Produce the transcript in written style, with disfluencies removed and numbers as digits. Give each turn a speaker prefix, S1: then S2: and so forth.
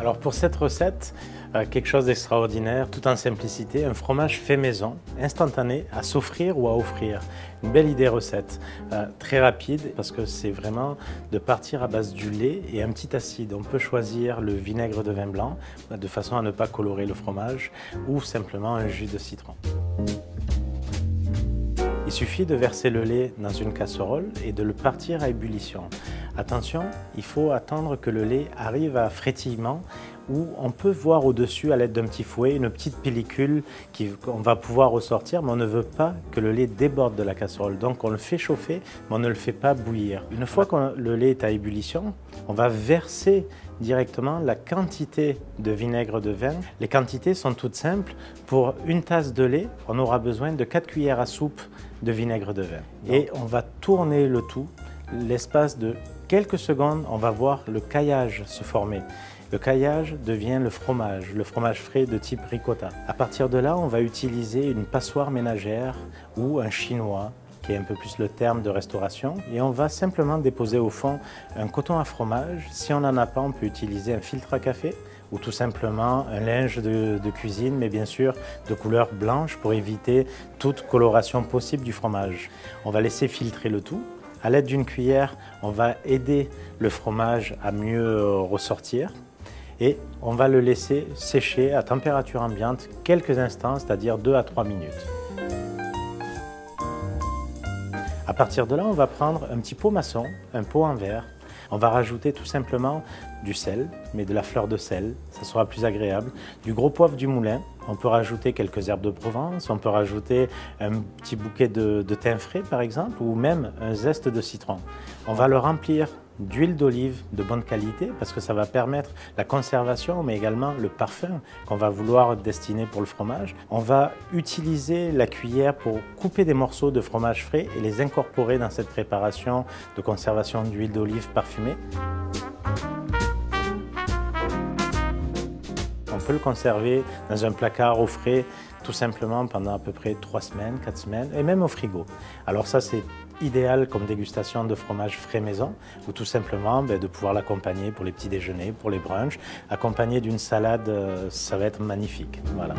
S1: Alors pour cette recette, quelque chose d'extraordinaire, tout en simplicité, un fromage fait maison, instantané, à s'offrir ou à offrir. Une belle idée recette, très rapide parce que c'est vraiment de partir à base du lait et un petit acide. On peut choisir le vinaigre de vin blanc de façon à ne pas colorer le fromage ou simplement un jus de citron. Il suffit de verser le lait dans une casserole et de le partir à ébullition. Attention, il faut attendre que le lait arrive à frétillement où on peut voir au-dessus à l'aide d'un petit fouet une petite pellicule qu'on va pouvoir ressortir, mais on ne veut pas que le lait déborde de la casserole. Donc on le fait chauffer, mais on ne le fait pas bouillir. Une fois que le lait est à ébullition, on va verser directement la quantité de vinaigre de vin. Les quantités sont toutes simples. Pour une tasse de lait, on aura besoin de 4 cuillères à soupe de vinaigre de vin. Et on va tourner le tout. L'espace de quelques secondes, on va voir le caillage se former. Le caillage devient le fromage frais de type ricotta. À partir de là, on va utiliser une passoire ménagère ou un chinois, qui est un peu plus le terme de restauration. Et on va simplement déposer au fond un coton à fromage. Si on n'en a pas, on peut utiliser un filtre à café ou tout simplement un linge de cuisine, mais bien sûr de couleur blanche pour éviter toute coloration possible du fromage. On va laisser filtrer le tout. À l'aide d'une cuillère, on va aider le fromage à mieux ressortir et on va le laisser sécher à température ambiante quelques instants, c'est-à-dire 2 à 3 minutes. À partir de là, on va prendre un petit pot maçon, un pot en verre. On va rajouter tout simplement du sel, mais de la fleur de sel, ça sera plus agréable. Du gros poivre du moulin, on peut rajouter quelques herbes de Provence, on peut rajouter un petit bouquet de thym frais par exemple, ou même un zeste de citron. On va le remplir d'huile d'olive de bonne qualité parce que ça va permettre la conservation mais également le parfum qu'on va vouloir destiner pour le fromage. On va utiliser la cuillère pour couper des morceaux de fromage frais et les incorporer dans cette préparation de conservation d'huile d'olive parfumée. On peut le conserver dans un placard au frais tout simplement pendant à peu près 3 semaines, 4 semaines et même au frigo. Alors ça c'est idéal comme dégustation de fromage frais maison ou tout simplement de pouvoir l'accompagner pour les petits déjeuners, pour les brunchs. Accompagné d'une salade, ça va être magnifique. Voilà.